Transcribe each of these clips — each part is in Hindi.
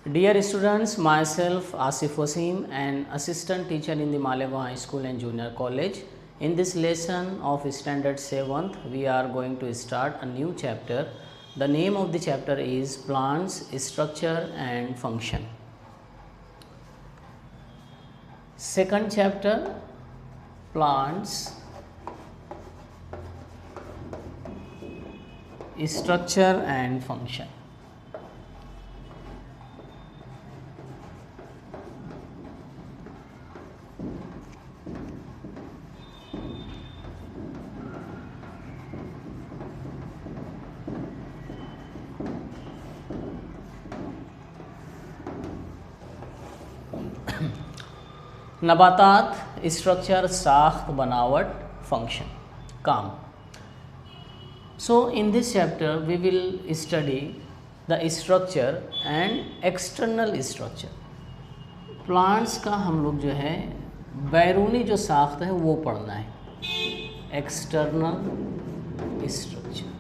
Dear students, myself Asif Wasim, an assistant teacher in the Malegaon High School and Junior College. In this lesson of Standard 7th, we are going to start a new chapter. The name of the chapter is Plants, Structure and Function. Second chapter, Plants, Structure and Function. नबातात, स्ट्रक्चर, साख्त, बनावट, फंक्शन, काम. So in this chapter we will study the structure and external structure. Plants का हम लोग जो है बैरूनी जो साख्त है वो पढ़ना है, एक्सटर्नल स्ट्रक्चर.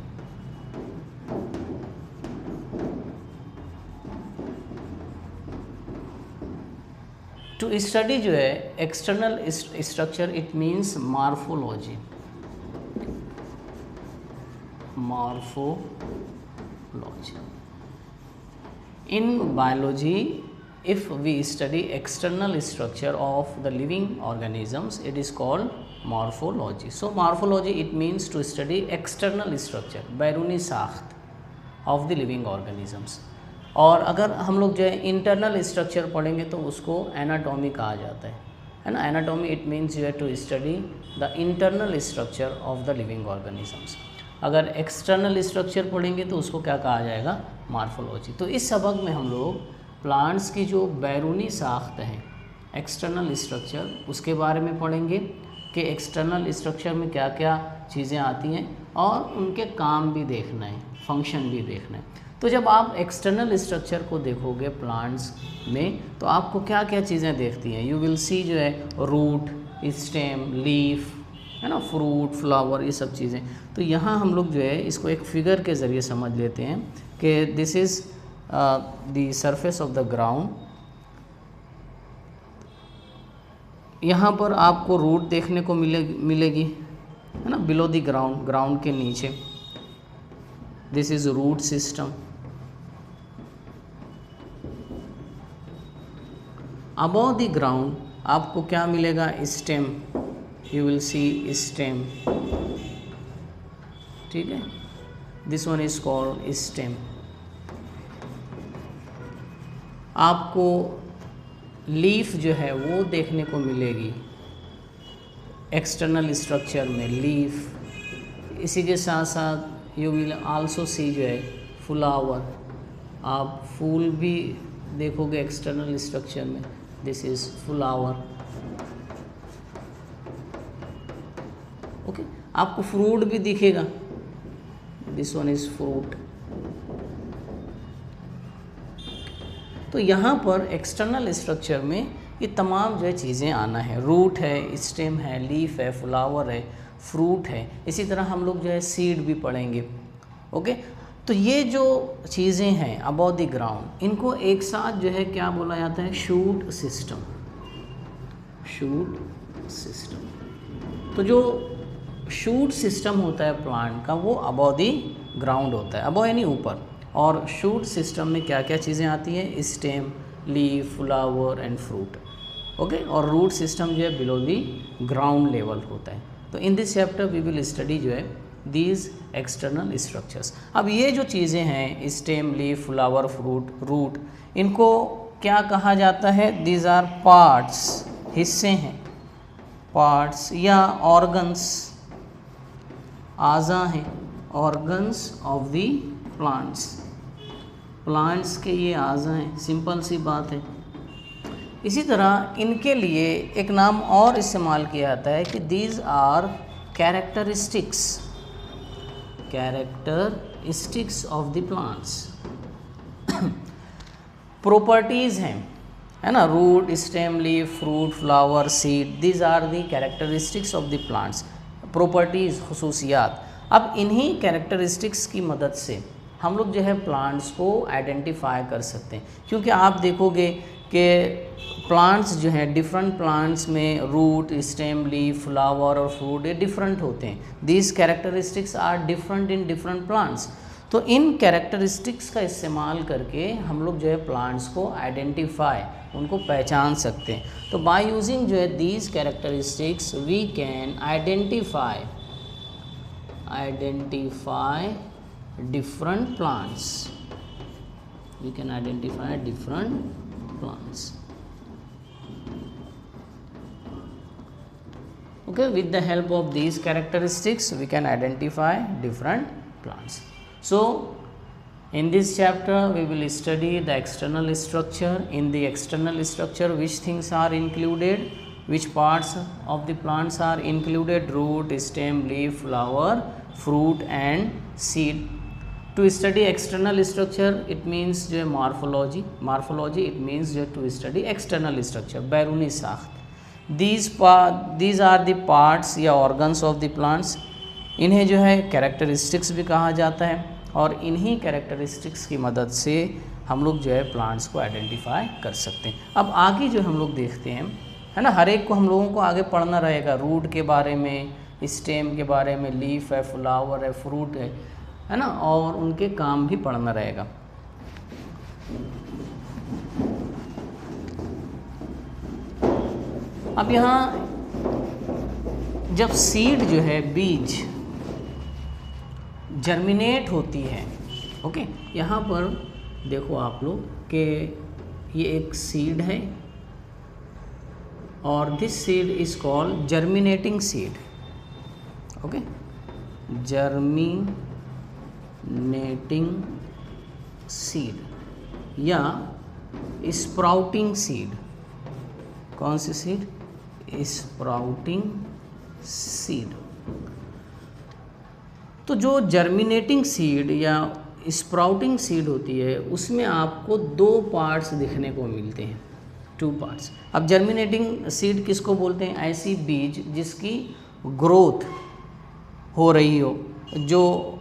टू स्टडी जो है external structure, it means morphology. Morphology. In biology, if we study external structure of the living organisms, it is called morphology. So morphology, it means to study external structure, बैरूनी साख्त of the living organisms. और अगर हम लोग जो है इंटरनल स्ट्रक्चर पढ़ेंगे तो उसको एनाटॉमी कहा जाता है ना. Anatomy it means you have to study the internal structure of the living organisms. अगर एक्सटर्नल स्ट्रक्चर पढ़ेंगे तो उसको क्या कहा जाएगा, मॉर्फोलॉजी. तो इस सबक में हम लोग प्लांट्स की जो बैरूनी साख्त है, एक्सटर्नल स्ट्रक्चर, उसके बारे में पढ़ेंगे कि एक्सटर्नल स्ट्रक्चर में क्या क्या चीज़ें आती हैं और उनके काम भी देखना है, फंक्शन भी देखना है. तो जब आप एक्सटर्नल स्ट्रक्चर को देखोगे प्लांट्स में तो आपको क्या क्या चीज़ें देखती हैं. यू विल सी जो है रूट, स्टेम, लीफ, है ना, फ्रूट, फ्लावर, ये सब चीज़ें. तो यहाँ हम लोग जो है इसको एक फिगर के ज़रिए समझ लेते हैं कि this is the surface of the ground. यहाँ पर आपको रूट देखने को मिलेगी, है ना, बिलो द ग्राउंड, ग्राउंड के नीचे. This is root system. Above the ground आपको क्या मिलेगा, stem. You will see stem. ठीक है, this one is called stem. आपको लीफ जो है वो देखने को मिलेगी एक्सटर्नल स्ट्रक्चर में, लीफ. इसी के साथ साथ यू विल आल्सो सी जो है फ्लावर. आप फूल भी देखोगे एक्सटर्नल स्ट्रक्चर में. This is flower. ओके, आपको फ्रूट भी दिखेगा. This one is fruit. तो यहाँ पर एक्सटर्नल स्ट्रक्चर में ये तमाम जो है चीज़ें आना है. रूट है, स्टेम है, लीफ है, फ्लावर है, फ्रूट है. इसी तरह हम लोग जो है सीड भी पढ़ेंगे. ओके, तो ये जो चीज़ें हैं अबव द ग्राउंड, इनको एक साथ जो है क्या बोला जाता है, शूट सिस्टम. Shoot system. तो जो शूट सिस्टम होता है प्लांट का वो अबव द ग्राउंड होता है, अबव यानी ऊपर. और शूट सिस्टम में क्या क्या चीज़ें आती हैं, stem, leaf, flower and fruit. Okay, और रूट सिस्टम जो है बिलो द ग्राउंड लेवल होता है. तो in this chapter we will study जो है दीज एक्सटर्नल स्ट्रक्चर्स. अब ये जो चीज़ें हैं, stem, leaf, flower, fruit, root, इनको क्या कहा जाता है, दीज आर पार्ट्स, हिस्से हैं, पार्ट्स या ऑर्गन्स, आज़ा हैं, organs of the plants. Plants के ये आज़ा हैं, सिंपल सी बात है. इसी तरह इनके लिए एक नाम और इस्तेमाल किया जाता है कि these are characteristics, characteristics of the plants. Properties हैं, है ना, root, stem, leaf, fruit, flower, seed, these are the characteristics of the plants. Properties, खुसूसियात. अब इन्हीं कैरेक्टरिस्टिक्स की मदद से हम लोग जो है प्लांट्स को आइडेंटिफाई कर सकते हैं, क्योंकि आप देखोगे कि प्लांट्स जो हैं डिफरेंट प्लांट्स में रूट, स्टेम, लीफ, फ्लावर और फ्रूट ये डिफरेंट होते हैं। These characteristics are different in different plants. तो इन कैरेक्टरिस्टिक्स का इस्तेमाल करके हम लोग जो है प्लांट्स को आइडेंटिफाई, उनको पहचान सकते हैं। तो बाय यूजिंग जो है these characteristics we can identify different plants. We can identify different plants. Okay, with the help of these characteristics we can identify different plants. So in this chapter we will study the external structure. In the external structure, which things are included, which parts of the plants are included: root, stem, leaf, flower, fruit and seed. To study external structure it means जो है morphology it means जो to study external structure, बैरूनी साख्त. These are the parts या organs of the plants. इन्हें जो है characteristics भी कहा जाता है, और इन्हीं characteristics की मदद से हम लोग जो है प्लांट्स को आइडेंटिफाई कर सकते हैं. अब आगे जो हम लोग देखते हैं, है ना, हर एक को हम लोगों को आगे पढ़ना रहेगा. रूट के बारे में, स्टेम के बारे में, लीफ है, फ्लावर है, फ्रूट है ना, और उनके काम भी पढ़ना रहेगा. अब यहाँ जब सीड जो है, बीज जर्मिनेट होती है, ओके, यहाँ पर देखो आप लोग कि ये एक सीड है और this seed is called germinating seed. Okay, germinating seed या स्प्राउटिंग सीड. कौन सी सीड? Sprouting seed. तो जो जर्मिनेटिंग सीड या स्प्राउटिंग सीड होती है उसमें आपको दो पार्ट्स दिखने को मिलते हैं, टू पार्ट्स. अब जर्मिनेटिंग सीड किसको बोलते हैं? ऐसी बीज जिसकी ग्रोथ हो रही हो, जो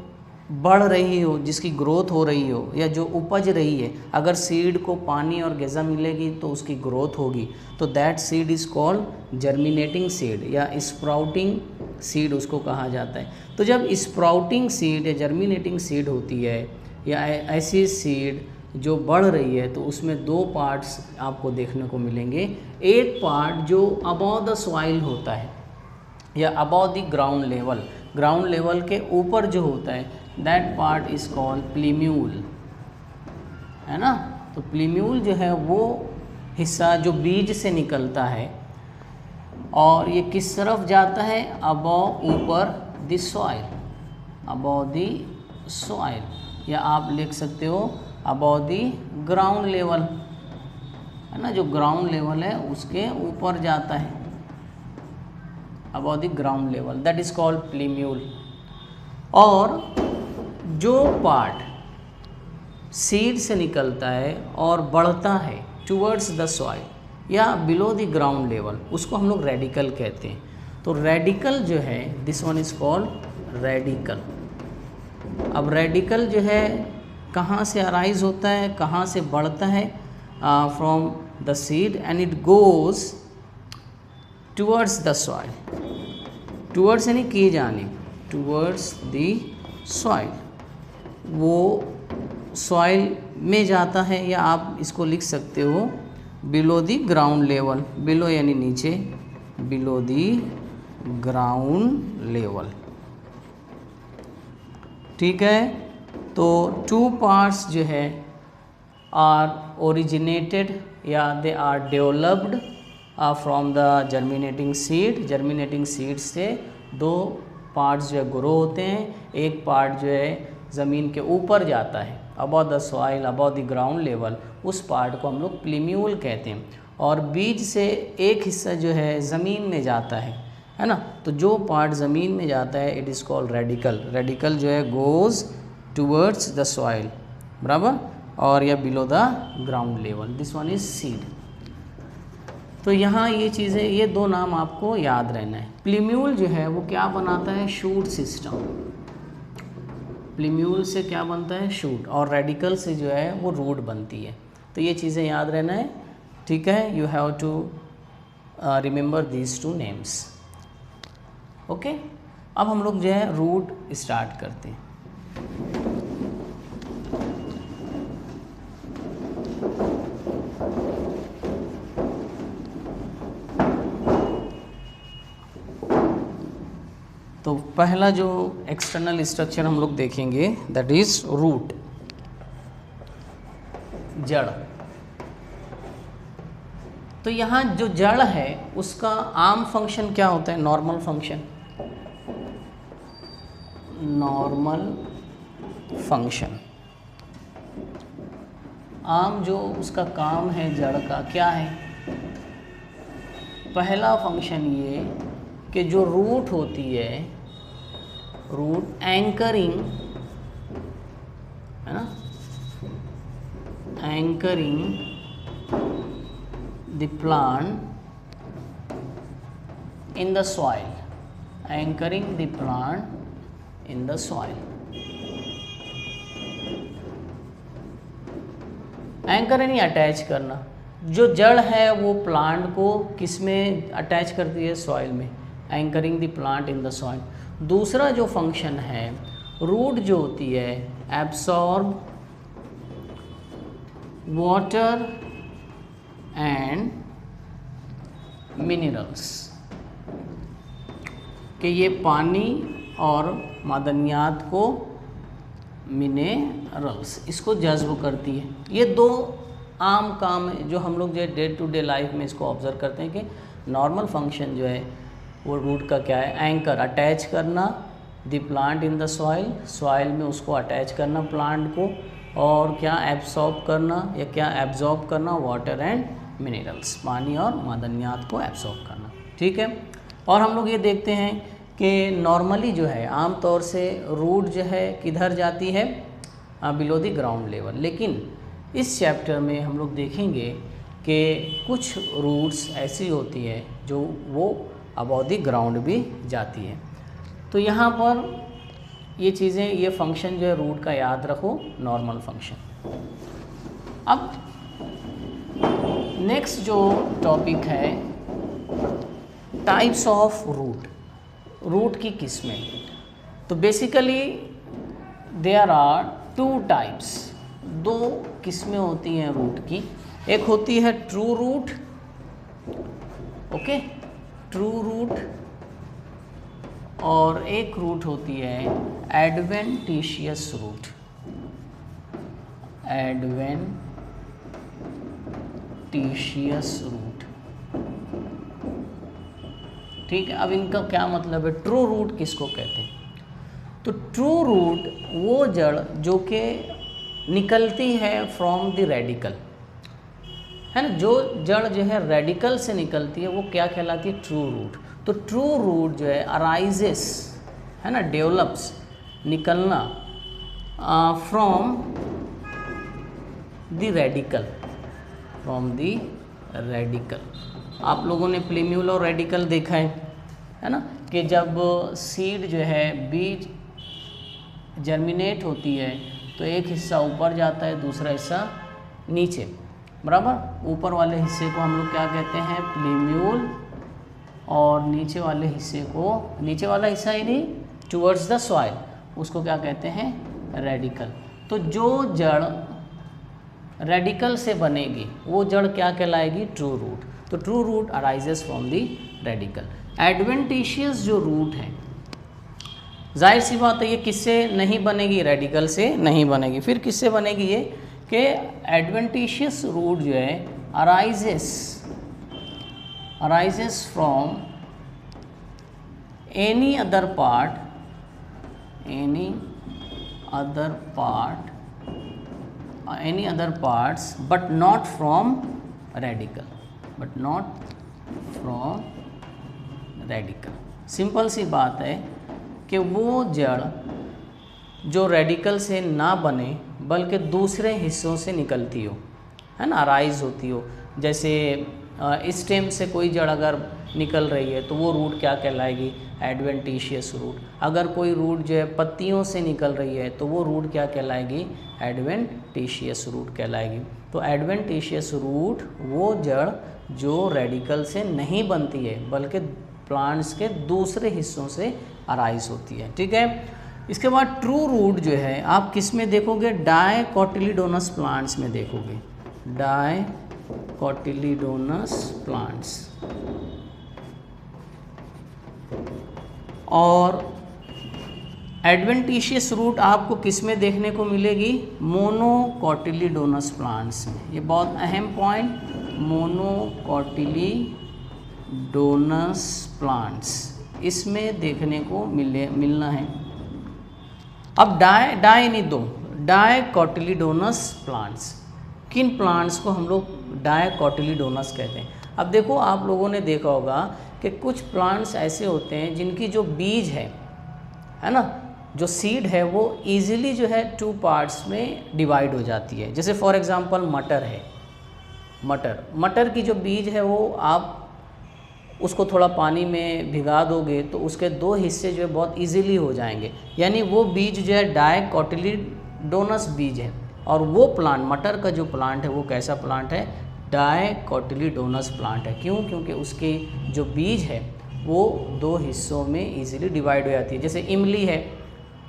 बढ़ रही हो, जिसकी ग्रोथ हो रही हो या जो उपज रही है. अगर सीड को पानी और ग़िज़ा मिलेगी तो उसकी ग्रोथ होगी, तो that seed is called germinating seed या स्प्राउटिंग सीड उसको कहा जाता है. तो जब स्प्राउटिंग सीड या जर्मिनेटिंग सीड होती है या ऐसी सीड जो बढ़ रही है, तो उसमें दो पार्ट्स आपको देखने को मिलेंगे. एक पार्ट जो अबव द सॉइल होता है या above the ground level, ground level के ऊपर जो होता है, दैट पार्ट इज़ कॉल्ड प्लीम्यूल, है ना. तो प्लीम्यूल जो है वो हिस्सा जो बीज से निकलता है और ये किस तरफ जाता है? अबव, ऊपर the soil, above the soil, या आप लिख सकते हो अबव द ग्राउंड लेवल, है ना. जो ग्राउंड लेवल है उसके ऊपर जाता है, above the ground level, that is called प्लीम्यूल. और जो पार्ट सीड से निकलता है और बढ़ता है टूवर्ड्स द सॉइल या बिलो द ग्राउंड लेवल, उसको हम लोग रेडिकल कहते हैं. तो रेडिकल जो है, this one is called radical. अब रेडिकल जो है कहाँ से अराइज होता है, कहाँ से बढ़ता है? From the seed and it goes towards the soil. Towards यानी की जानिब, टूवर्ड्स द सॉइल, वो सॉइल में जाता है, या आप इसको लिख सकते हो below the ground level. Below यानी नीचे, बिलो द ग्राउंड लेवल. ठीक है. तो टू पार्ट्स जो है आर ओरिजिनेटेड या they are developed from the germinating seed. Germinating seed से दो पार्ट्स जो है ग्रो होते हैं. एक पार्ट जो है ज़मीन के ऊपर जाता है, above the soil, above the ground level, उस पार्ट को हम लोग प्लीम्यूल कहते हैं. और बीज से एक हिस्सा जो है ज़मीन में जाता है ना. तो जो पार्ट ज़मीन में जाता है it is called radical. Radical जो है गोज़ टूवर्ड्स द सॉइल, बराबर, और या below the ground level. This one is seed. तो यहाँ ये चीज़ें, ये दो नाम आपको याद रहना है. प्लीम्यूल जो है वो क्या बनाता है? Shoot system. प्लीम्यूल से क्या बनता है, शूट, और रेडिकल से जो है वो रूट बनती है। तो ये चीज़ें याद रहना है, ठीक है। You have to remember these two names, okay. अब हम लोग जो है रूट स्टार्ट करते हैं। तो पहला जो एक्सटर्नल स्ट्रक्चर हम लोग देखेंगे दैट इज रूट, जड़। तो यहाँ जो जड़ है उसका आम फंक्शन क्या होता है, नॉर्मल फंक्शन, नॉर्मल फंक्शन। आम जो उसका काम है जड़ का क्या है, पहला फंक्शन ये कि जो रूट होती है, रूट एंकरिंग है ना, anchoring the plant in the soil, anchoring the plant in the soil. Anchor यानी अटैच करना। जो जड़ है वो प्लांट को किस में अटैच करती है, सॉइल में, anchoring the plant in the soil. दूसरा जो फंक्शन है रूट जो होती है, एब्सॉर्ब वाटर एंड मिनरल्स, कि ये पानी और मादनियात को, मिनरल्स, इसको जज्ब करती है। ये दो आम काम है जो हम लोग जो डे टू डे लाइफ में इसको ऑब्जर्व करते हैं कि नॉर्मल फंक्शन जो है वो रूट का क्या है, एंकर, अटैच करना the plant in the soil, soil में उसको अटैच करना प्लांट को, और क्या एब्सॉर्ब करना या क्या एब्जॉर्ब करना वाटर एंड मिनरल्स, पानी और मादनियात को एब्सॉर्ब करना, ठीक है। और हम लोग ये देखते हैं कि नॉर्मली जो है आम तौर से रूट जो है किधर जाती है, बिलो द ग्राउंड लेवल। लेकिन इस चैप्टर में हम लोग देखेंगे कि कुछ रूट्स ऐसी होती है जो वो अबव द ग्राउंड भी जाती है। तो यहाँ पर ये चीज़ें, ये फंक्शन जो है रूट का याद रखो, नॉर्मल फंक्शन। अब नेक्स्ट जो टॉपिक है टाइप्स ऑफ रूट, रूट की किस्में। तो basically there are two types, दो किस्में होती हैं रूट की। एक होती है true root, okay, true root, और एक रूट होती है एडवेंटिशियस रूट, एडवेंटिशियस रूट, ठीक है। अब इनका क्या मतलब है, ट्रू रूट किसको कहते हैं? तो ट्रू रूट वो जड़ जो कि निकलती है फ्रॉम द रेडिकल, है ना, जो जड़ जो है रेडिकल से निकलती है वो क्या कहलाती है, ट्रू रूट। तो ट्रू रूट जो है अराइजेस, है ना, डेवलप्स, निकलना from the radical, from the radical. आप लोगों ने प्लीम्यूल और रेडिकल देखा है ना, कि जब सीड जो है, बीज जर्मिनेट होती है तो एक हिस्सा ऊपर जाता है, दूसरा हिस्सा नीचे, बराबर। ऊपर वाले हिस्से को हम लोग क्या कहते हैं, प्लीम्यूल, और नीचे वाले हिस्से को, नीचे वाला हिस्सा ही नहीं, टुवर्ड्स द सॉइल, उसको क्या कहते हैं, रेडिकल। तो जो जड़ रेडिकल से बनेगी वो जड़ क्या कहलाएगी, ट्रू रूट। तो true root arises from the radicle. Adventitious जो रूट है, जाहिर सी बात है ये किससे नहीं बनेगी, रेडिकल से नहीं बनेगी। फिर किससे बनेगी ये, कि एडवेंटिशियस रूट जो है arises from any other parts but not from radicle. Simple सी बात है कि वो जड़ जो रेडिकल से ना बने बल्कि दूसरे हिस्सों से निकलती हो, है ना, अराइज होती हो। जैसे स्टेम से कोई जड़ अगर निकल रही है तो वो रूट क्या कहलाएगी, एडवेंटिशियस रूट। अगर कोई रूट जो है पत्तियों से निकल रही है तो वो रूट क्या कहलाएगी, एडवेंटिशियस रूट कहलाएगी। तो एडवेंटिशियस रूट वो जड़ जो रेडिकल से नहीं बनती है बल्कि प्लांट्स के दूसरे हिस्सों से अराइज होती है। ठीक है, इसके बाद ट्रू रूट जो है आप किस में देखोगे, डायकोटिलीडोनस प्लांट्स में देखोगे, डायकोटिलीडोनस प्लांट्स। और एडवेंटिशियस रूट आपको किस में देखने को मिलेगी, मोनोकोटिलीडोनस प्लांट्स में। ये बहुत अहम पॉइंट, मोनोकोटिलीडोनस प्लांट्स इसमें देखने को मिलना है। अब डाई नहीं दो, डायकोटिलीडोनस प्लांट्स, किन प्लांट्स को हम लोग डायकोटिलीडोनस कहते हैं। अब देखो आप लोगों ने देखा होगा कि कुछ प्लांट्स ऐसे होते हैं जिनकी जो बीज है ना, जो सीड है वो इजीली जो है 2 पार्ट्स में डिवाइड हो जाती है। जैसे फॉर एग्जांपल मटर है, मटर की जो बीज है वो आप उसको थोड़ा पानी में भिगा दोगे तो उसके 2 हिस्से जो है बहुत इजीली हो जाएंगे, यानी वो बीज जो है डायकोटिलीडोनस बीज है। और वो प्लांट, मटर का जो प्लांट है वो कैसा प्लांट है, डायकोटिलीडोनस प्लांट है। क्यों, क्योंकि उसके जो बीज है वो 2 हिस्सों में इजीली डिवाइड हो जाती है। जैसे इमली है,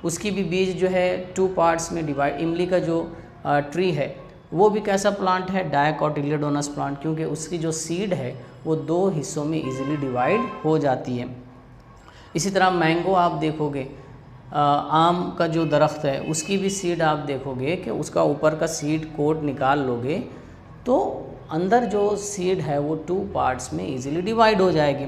उसकी भी बीज जो है 2 पार्ट्स में डिवाइड, इमली का जो ट्री है वो भी कैसा प्लांट है, डायकोटिलीडोनस प्लांट, क्योंकि उसकी जो सीड है वो 2 हिस्सों में इजीली डिवाइड हो जाती है। इसी तरह मैंगो आप देखोगे, आम का जो दरख्त है उसकी भी सीड आप देखोगे कि उसका ऊपर का सीड कोट निकाल लोगे तो अंदर जो सीड है वो 2 पार्ट्स में इजीली डिवाइड हो जाएगी,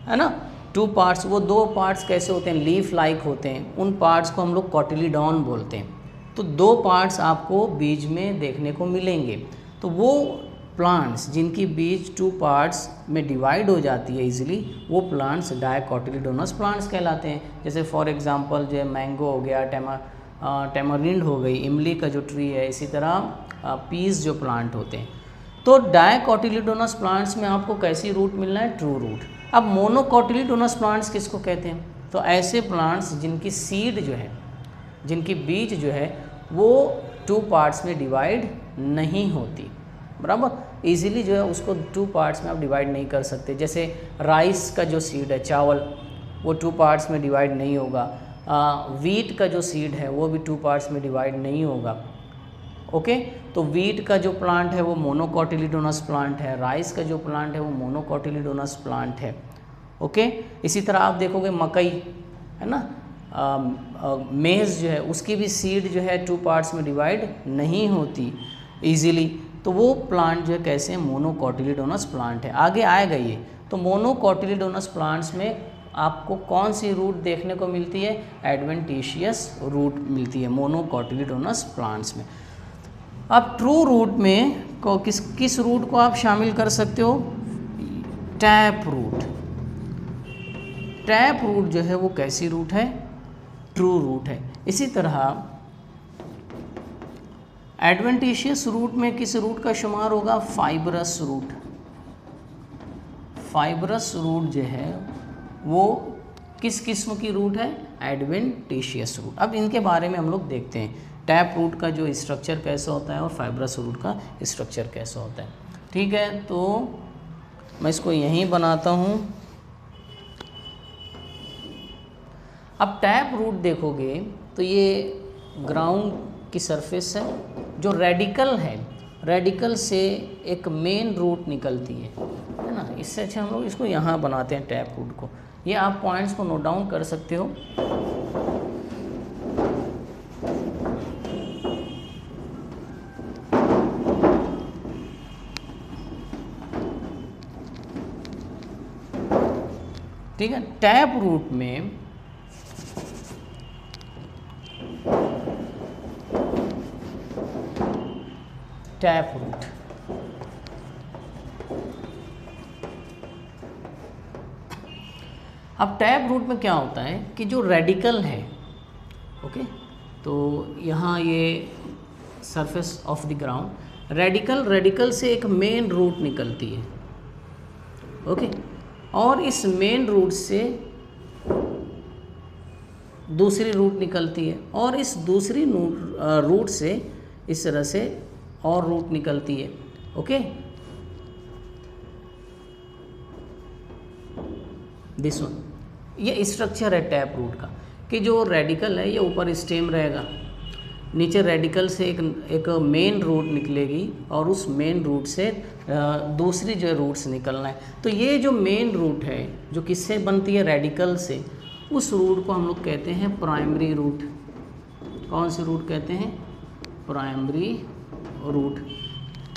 है ना। 2 पार्ट्स, वो 2 पार्ट्स कैसे होते हैं, लीफ लाइक होते हैं, उन पार्ट्स को हम लोग कोटिलीडॉन बोलते हैं। तो 2 पार्ट्स आपको बीज में देखने को मिलेंगे। तो वो प्लांट्स जिनकी बीज 2 पार्ट्स में डिवाइड हो जाती है इजीली, वो प्लांट्स डायकोटिलीडोनस प्लांट्स कहलाते हैं। जैसे फॉर एग्जांपल जो है मैंगो हो गया, टेमरिंड हो गई, इमली का जो ट्री है, इसी तरह पीस जो प्लांट होते हैं। तो डायकोटिलीडोनस प्लांट्स में आपको कैसी रूट मिलना है, ट्रू रूट। अब मोनोकोटिलीडोनस प्लांट्स किसको कहते हैं, तो ऐसे प्लांट्स जिनकी सीड जो है, जिनकी बीज जो है वो 2 पार्ट्स में डिवाइड नहीं होती, बराबर। इजीली जो है उसको 2 पार्ट्स में आप डिवाइड नहीं कर सकते। जैसे राइस का जो सीड है, चावल, वो 2 पार्ट्स में डिवाइड नहीं होगा। वीट का जो सीड है वो भी 2 पार्ट्स में डिवाइड नहीं होगा। ओके, तो वीट का जो प्लांट है वो मोनोकोटिलीडोनस प्लांट है, राइस का जो प्लांट है वो मोनोकोटिलीडोनस प्लांट है। ओके, इसी तरह आप देखोगे मकई है ना, मेज़ जो है उसकी भी सीड जो है 2 पार्ट्स में डिवाइड नहीं होती इजीली, तो वो प्लांट जो है कैसे, मोनोकोटिलीडोनस प्लांट है। आगे आएगा ये। तो मोनोकोटिलीडोनस प्लांट्स में आपको कौन सी रूट देखने को मिलती है, एडवेंटिशियस रूट मिलती है मोनोकोटिलीडोनस प्लांट्स में। अब ट्रू रूट में किस रूट को आप शामिल कर सकते हो, टैप रूट। टैप रूट जो है वो कैसी रूट है, ट्रू रूट है। इसी तरह एडवेंटिशियस रूट में किस रूट का शुमार होगा, फाइब्रस रूट। फाइब्रस रूट जो है वो किस किस्म की रूट है, एडवेंटिशियस रूट। अब इनके बारे में हम लोग देखते हैं, टैप रूट का जो स्ट्रक्चर कैसा होता है और फाइब्रस रूट का स्ट्रक्चर कैसा होता है। ठीक है, तो मैं इसको यहीं बनाता हूँ। अब टैप रूट देखोगे तो ये ग्राउंड की सरफेस है, जो रेडिकल है, रेडिकल से एक मेन रूट निकलती है ना। इससे अच्छा हम लोग इसको यहाँ बनाते हैं टैप रूट को। ये आप पॉइंट्स को नोट डाउन कर सकते हो। ठीक है, टैप रूट में टैप रूट अब टैप रूट में क्या होता है कि जो रेडिकल है, ओके, तो यहाँ ये surface of the ground, radical से एक मेन रूट निकलती है। ओके, और इस मेन रूट से दूसरी रूट निकलती है, और इस दूसरी रूट से इस तरह से और रूट निकलती है। ओके, दिस वन, ये स्ट्रक्चर है टैप रूट का कि जो रेडिकल है ये ऊपर स्टेम रहेगा, नीचे रेडिकल से एक मेन रूट निकलेगी और उस मेन रूट से दूसरी जो है रूट्स निकलना है। तो ये जो मेन रूट है जो किससे बनती है, रेडिकल से, उस रूट को हम लोग कहते हैं प्राइमरी रूट। कौन सी रूट कहते हैं, प्राइमरी रूट।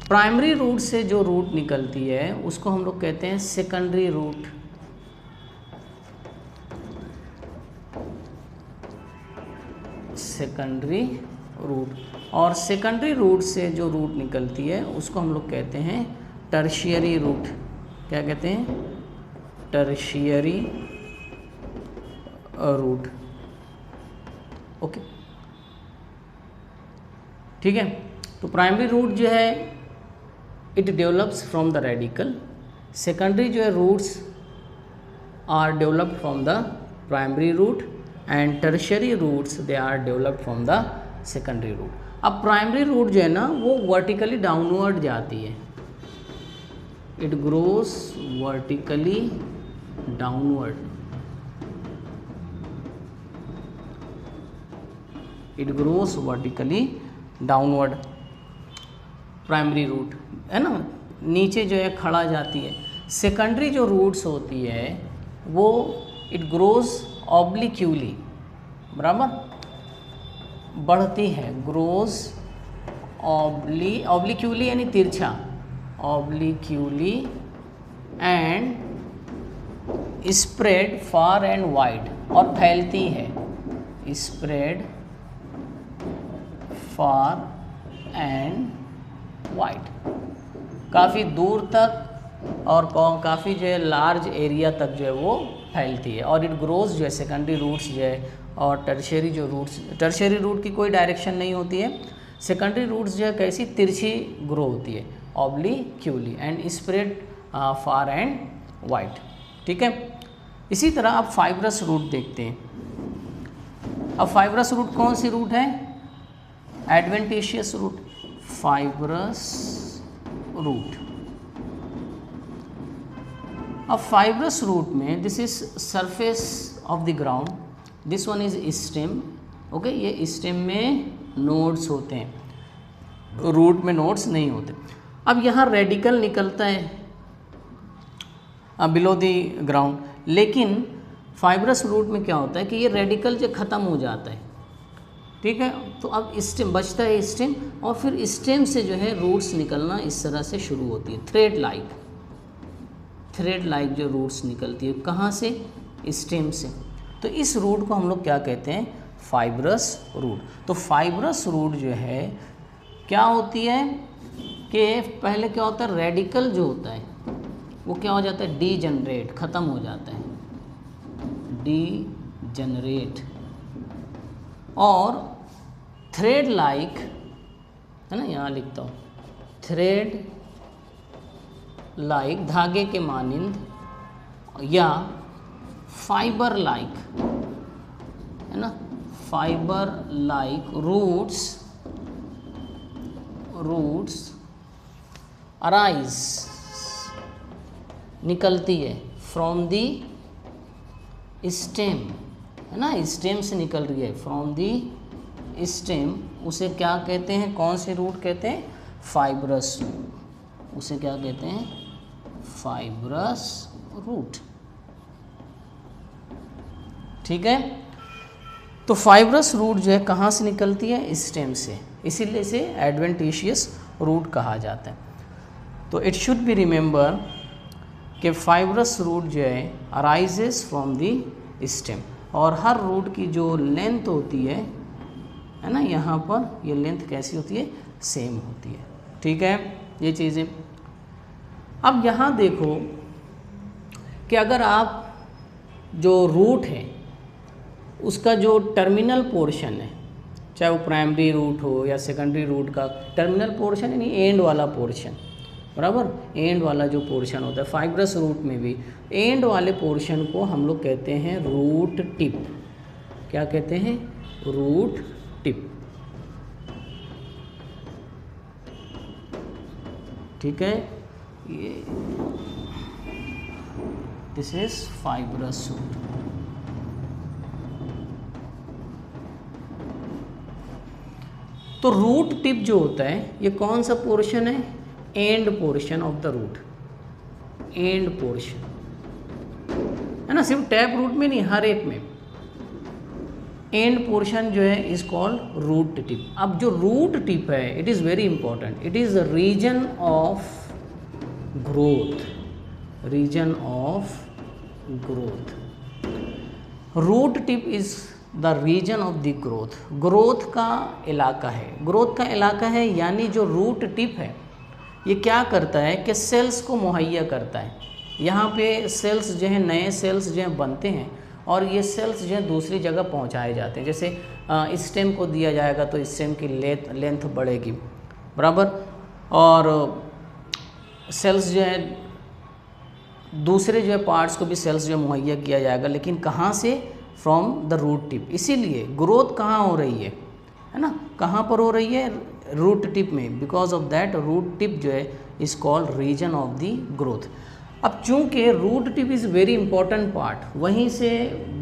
प्राइमरी रूट से जो रूट निकलती है उसको हम लोग कहते हैं सेकेंडरी रूट। सेकेंडरी रूट, और सेकेंडरी रूट से जो रूट निकलती है उसको हम लोग कहते हैं टर्शियरी रूट। क्या कहते हैं, टर्शियरी रूट। ओके, ठीक है। तो प्राइमरी रूट जो है it develops from the radicle, secondary जो है roots are developed from the primary root, and tertiary roots they are developed from the secondary root. अब प्राइमरी रूट जो है ना वो वर्टिकली डाउनवर्ड जाती है, it grows vertically downward, it grows vertically downward. Primary root है ना, नीचे जो है खड़ा जाती है। सेकेंडरी जो रूट्स होती है वो इट ग्रोस ऑब्लिक्यूली, बराबर, बढ़ती है, ग्रोस ऑब्लिक्यूली यानी तिरछा, obliquely, and spread far and wide, और फैलती है, स्प्रेड फार एंड वाइड, काफ़ी दूर तक और काफ़ी जो है लार्ज एरिया तक जो है वो फैलती है। और इट ग्रोज जो है सेकेंडरी रूट्स जो है, और टर्शियरी जो रूट्स, टर्शियरी रूट की कोई डायरेक्शन नहीं होती है, सेकेंडरी रूट्स जो है कैसी तिरछी ग्रो होती है, obliquely, and spread far and wide. ठीक है, इसी तरह आप फाइब्रस रूट देखते हैं। अब फाइब्रस रूट कौन सी रूट है, एडवेंटिशियस रूट, फाइब्रस रूट। अब फाइब्रस रूट में this is surface of the ground, this one is stem. Okay, ये स्टेम में नोड्स होते हैं, रूट में नोड्स नहीं होते। अब यहाँ रेडिकल निकलता है बिलो द ग्राउंड, लेकिन फाइब्रस रूट में क्या होता है कि ये रेडिकल जो ख़त्म हो जाता है। ठीक है, तो अब स्टेम बचता है, स्टेम, और फिर स्टेम से जो है रूट्स निकलना इस तरह से शुरू होती है, थ्रेड लाइक जो रूट्स निकलती है, कहाँ से, स्टेम से। तो इस रूट को हम लोग क्या कहते हैं, फाइब्रस रूट। तो फाइब्रस रूट जो है क्या होती है कि पहले क्या होता है, रेडिकल जो होता है वो क्या हो जाता है, डीजनरेट, ख़त्म हो जाता है, डीजनरेट, और थ्रेड लाइक, है ना, यहाँ लिखता हूँ, थ्रेड लाइक, धागे के मानिंद, या फाइबर लाइक, है ना, फाइबर लाइक रूट्स अराइज, निकलती है फ्रॉम दी स्टेम, है ना, स्टेम से निकल रही है, फ्रॉम दी स्टेम, उसे क्या कहते हैं, कौन से रूट कहते हैं, फाइब्रस, उसे क्या कहते हैं, फाइब्रस रूट। ठीक है, तो फाइब्रस रूट जो है कहाँ से निकलती है, स्टेम से, इसीलिए इसे एडवेंटिशियस रूट कहा जाता है। तो इट शुड बी रिमेंबर कि फाइब्रस रूट जो है अराइजेस फ्रॉम दी स्टेम, और हर रूट की जो लेंथ होती है ना, यहाँ पर ये लेंथ कैसी होती है, सेम होती है। ठीक है, ये चीज़ें। अब यहाँ देखो कि अगर आप जो रूट है उसका जो टर्मिनल पोर्शन है, चाहे वो प्राइमरी रूट हो या सेकेंडरी रूट का टर्मिनल पोर्शन यानी एंड वाला पोर्शन, बराबर। एंड वाला जो पोर्शन होता है फाइब्रस रूट में भी एंड वाले पोर्शन को हम लोग कहते हैं रूट टिप। क्या कहते हैं? Root tip. ठीक है, ये दिस इज फाइब्रस रूट। तो रूट टिप जो होता है ये कौन सा पोर्शन है? End portion of the root, end portion है ना, सिर्फ टैप रूट में नहीं, हर एक में एंड पोर्शन जो है इज कॉल्ड रूट टिप। अब जो रूट टिप है it is very important, it is the region of growth, region of growth. Root tip is the region of the growth, growth का इलाका है, ग्रोथ का इलाका है। यानी जो रूट टिप है ये क्या करता है कि सेल्स को मुहैया करता है। यहाँ पे सेल्स जो है, नए सेल्स जो हैं बनते हैं और ये सेल्स जो है दूसरी जगह पहुँचाए जाते हैं। जैसे स्टेम को दिया जाएगा तो स्टेम की लेंथ बढ़ेगी, बराबर। और सेल्स जो है दूसरे जो है पार्ट्स को भी सेल्स जो मुहैया किया जाएगा, लेकिन कहाँ से? From the root tip. इसीलिए ग्रोथ कहाँ हो रही है ना, कहाँ पर हो रही है? रूट टिप में। Because of that root tip जो है is called region of the growth. अब चूंकि root tip is very important part, वहीं से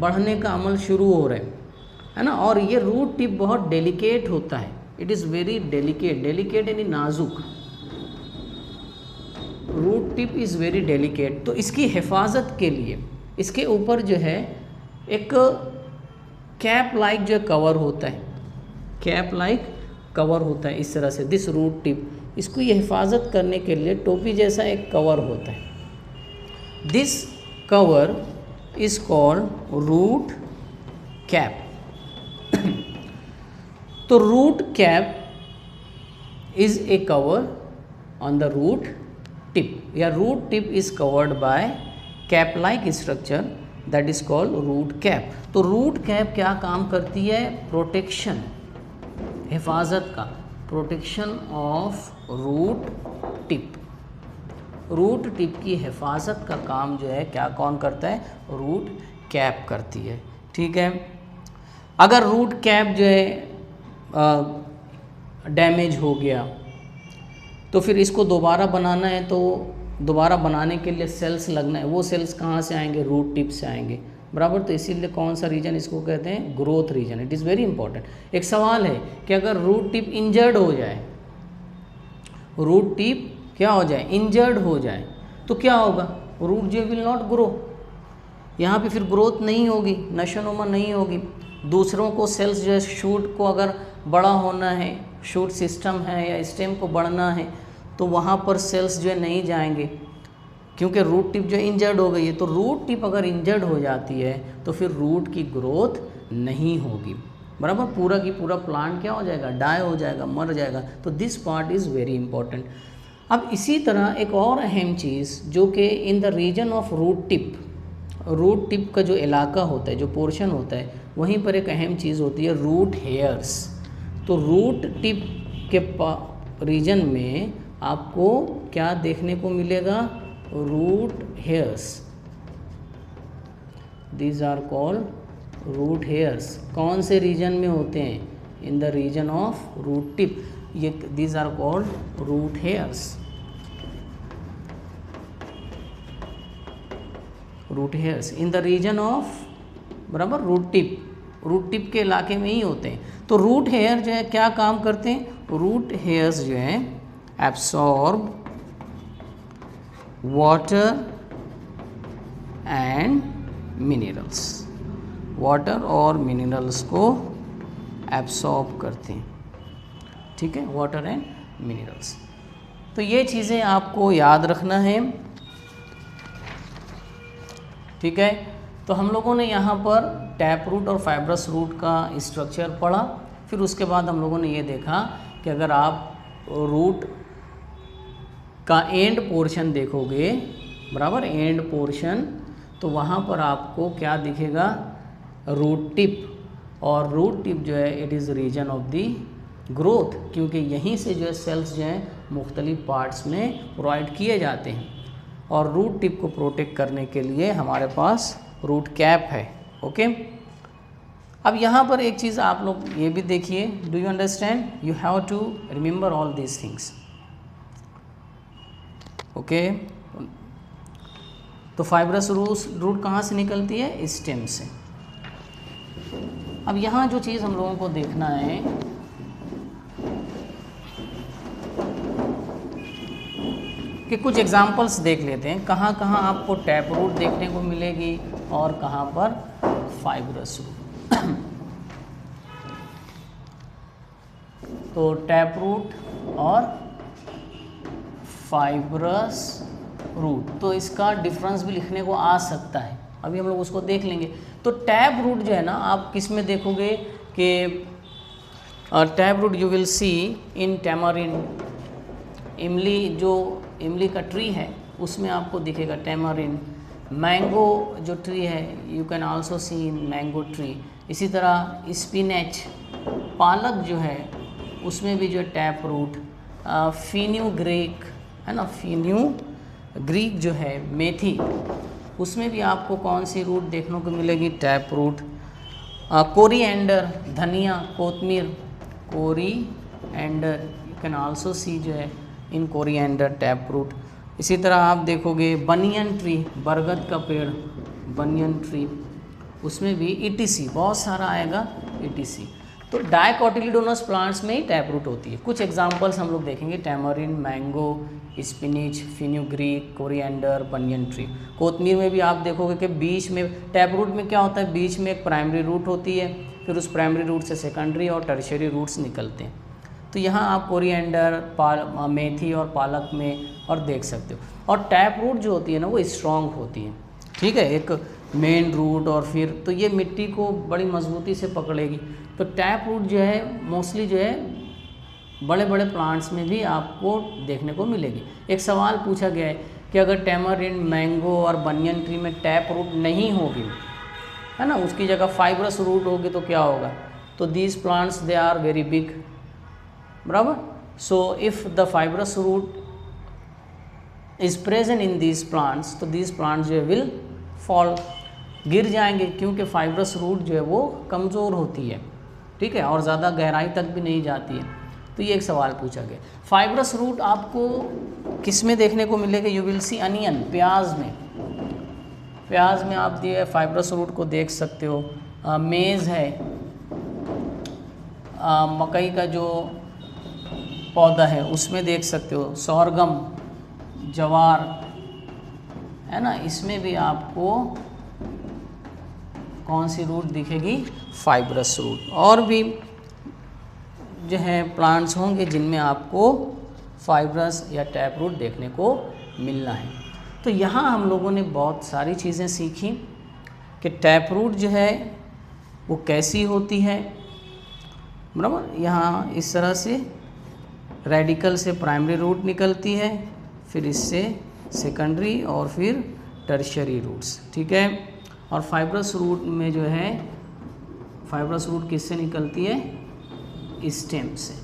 बढ़ने का अमल शुरू हो रहा है ना। और ये रूट टिप बहुत डेलिकेट होता है, it is very delicate, delicate यानी नाजुक। Root tip is very delicate. तो इसकी हिफाजत के लिए इसके ऊपर जो है एक कैप लाइक जो कवर होता है, कैप लाइक कवर होता है इस तरह से, दिस रूट टिप। इसको ये हिफाजत करने के लिए टोपी जैसा एक कवर होता है। This cover is called root cap. तो root cap is a cover on the root tip, या root tip is covered by cap like structure that is called root cap. तो रूट कैप क्या काम करती है? प्रोटेक्शन, हिफाजत का, protection of root tip. Root tip की हिफाजत का काम जो है क्या कौन करता है? रूट कैप करती है। ठीक है, अगर रूट कैप जो है डैमेज हो गया तो फिर इसको दोबारा बनाना है, तो दोबारा बनाने के लिए सेल्स लगना है। वो सेल्स कहाँ से आएंगे? रूट टिप से आएंगे, बराबर। तो इसीलिए कौन सा रीजन इसको कहते हैं? Growth region. It is very important. एक सवाल है कि अगर रूट टिप इंजर्ड हो जाए, रूट टिप क्या हो जाए? इंजर्ड हो जाए, तो क्या होगा? रूट जो विल नॉट ग्रो, यहाँ पे फिर ग्रोथ नहीं होगी, नशोनुमा नहीं होगी। दूसरों को सेल्स जो है शूट को अगर बड़ा होना है, शूट सिस्टम है या स्टेम को बढ़ना है, तो वहाँ पर सेल्स जो है नहीं जाएंगे, क्योंकि रूट टिप जो इंजर्ड हो गई है। तो रूट टिप अगर इंजर्ड हो जाती है तो फिर रूट की ग्रोथ नहीं होगी, बराबर। पूरा की पूरा प्लांट क्या हो जाएगा? डाई हो जाएगा, मर जाएगा। तो this part is very important. अब इसी तरह एक और अहम चीज़ जो कि in the region of root tip, root tip का जो इलाका होता है, जो पोर्शन होता है, वहीं पर एक अहम चीज़ होती है रूट हेयर्स। तो रूट टिप के रीजन में आपको क्या देखने को मिलेगा? Root hairs. These are called root hairs. कौन से रीजन में होते हैं? In the region of root tip. ये these are called root hairs, root hairs in the region of, बराबर, रूट टिप। रूट टिप के इलाके में ही होते हैं। तो रूट हेयर जो है क्या काम करते हैं? रूट हेयर्स जो है absorb water and minerals, water और मिनरल्स को एब्सॉर्ब करते हैं। ठीक है, वाटर एंड मिनरल्स। तो ये चीज़ें आपको याद रखना है। ठीक है, तो हम लोगों ने यहाँ पर टैप रूट और फाइब्रस रूट का स्ट्रक्चर पढ़ा। फिर उसके बाद हम लोगों ने ये देखा कि अगर आप रूट का एंड पोर्शन देखोगे, बराबर, एंड पोर्शन, तो वहाँ पर आपको क्या दिखेगा? Root tip. और रूट टिप जो है it is region of the growth, क्योंकि यहीं से जो है सेल्स जो हैं मुख्तलिफ पार्ट्स में प्रोवाइड किए जाते हैं। और रूट टिप को प्रोटेक्ट करने के लिए हमारे पास रूट कैप है। ओके, अब यहाँ पर एक चीज़ आप लोग ये भी देखिए, do you understand, you have to remember all these things. Okay, तो फाइब्रस रूट कहाँ से निकलती है, स्टेम से। अब यहाँ जो चीज़ हम लोगों को देखना है कि कुछ एग्जाम्पल्स देख लेते हैं, कहाँ कहाँ आपको टैप रूट देखने को मिलेगी और कहाँ पर फाइब्रस रूट। तो टैप रूट और फाइब्रस रूट, तो इसका डिफरेंस भी लिखने को आ सकता है, अभी हम लोग उसको देख लेंगे। तो टैप रूट जो है ना, आप किस में देखोगे कि tap root you will see in tamarind, इमली, जो इमली का ट्री है उसमें आपको दिखेगा टैमरिंड। मैंगो जो ट्री है you can also see in mango tree. इसी तरह स्पिनच, पालक जो है उसमें भी जो है टैप रूट। फीन्यूग्रीक है ना, फीन्यूग्रीक जो है मेथी, उसमें भी आपको कौन सी रूट देखने को मिलेगी, टैप रूट। कोरिएंडर, धनिया, कोतमीर, coriander you can also see जो है इन कोरिएंडर टैप रूट। इसी तरह आप देखोगे बनियन ट्री, बरगद का पेड़, बनियन ट्री, उसमें भी ETC बहुत सारा आएगा ETC। तो डाइकोटिलिडोनस प्लांट्स में ही टैप रूट होती है। कुछ एग्जांपल्स हम लोग देखेंगे, tamarind, mango, spinach, fenugreek, coriander, banyan tree. कोतमीर में भी आप देखोगे कि बीच में टैप रूट में क्या होता है, बीच में एक प्राइमरी रूट होती है, फिर उस प्राइमरी रूट से सेकेंडरी और टर्शियरी रूट्स निकलते हैं। तो यहाँ आप कोरिएंडर, मेथी और पालक में और देख सकते हो। और टैप रूट जो होती है ना वो स्ट्रॉन्ग होती है, ठीक है, एक मेन रूट, और फिर तो ये मिट्टी को बड़ी मजबूती से पकड़ेगी। तो टैप रूट जो है मोस्टली जो है बड़े बड़े प्लांट्स में भी आपको देखने को मिलेगी। एक सवाल पूछा गया है कि अगर टैमरिन, मैंगो और बनियन ट्री में टैप रूट नहीं होगी, है ना, उसकी जगह फाइब्रस रूट होगी तो क्या होगा, तो these plants they are very big, बराबर। So if the fibrous root is present in these plants, तो दीज प्लांट्स जो है विल फॉल, गिर जाएंगे, क्योंकि फाइब्रस रूट जो है वो कमज़ोर होती है, ठीक है, और ज़्यादा गहराई तक भी नहीं जाती है। तो ये एक सवाल पूछा गया। फाइब्रस रूट आपको किस में देखने को मिलेगा, यू विल सी अनियन, प्याज में, प्याज में आप दिए फाइब्रस रूट को देख सकते हो। मेज़ है, मकई का जो पौधा है उसमें देख सकते हो, सोरगम, जवार, है ना, इसमें भी आपको कौन सी रूट दिखेगी, फाइब्रस रूट। और भी जो है प्लांट्स होंगे जिनमें आपको फाइब्रस या टैप रूट देखने को मिलना है। तो यहाँ हम लोगों ने बहुत सारी चीज़ें सीखी कि टैप रूट जो है वो कैसी होती है, बराबर। यहाँ इस तरह से रेडिकल से प्राइमरी रूट निकलती है, फिर इससे सेकेंडरी और फिर टर्शियरी रूट्स, ठीक है। और फाइब्रस रूट में जो है, फाइब्रस रूट किससे निकलती है, स्टेम से।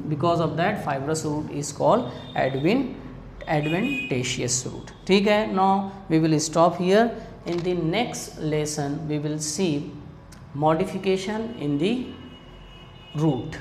Because of that fibrous root is called adventitious root, ठीक है। Now we will stop here, in the next lesson we will see modification in the root.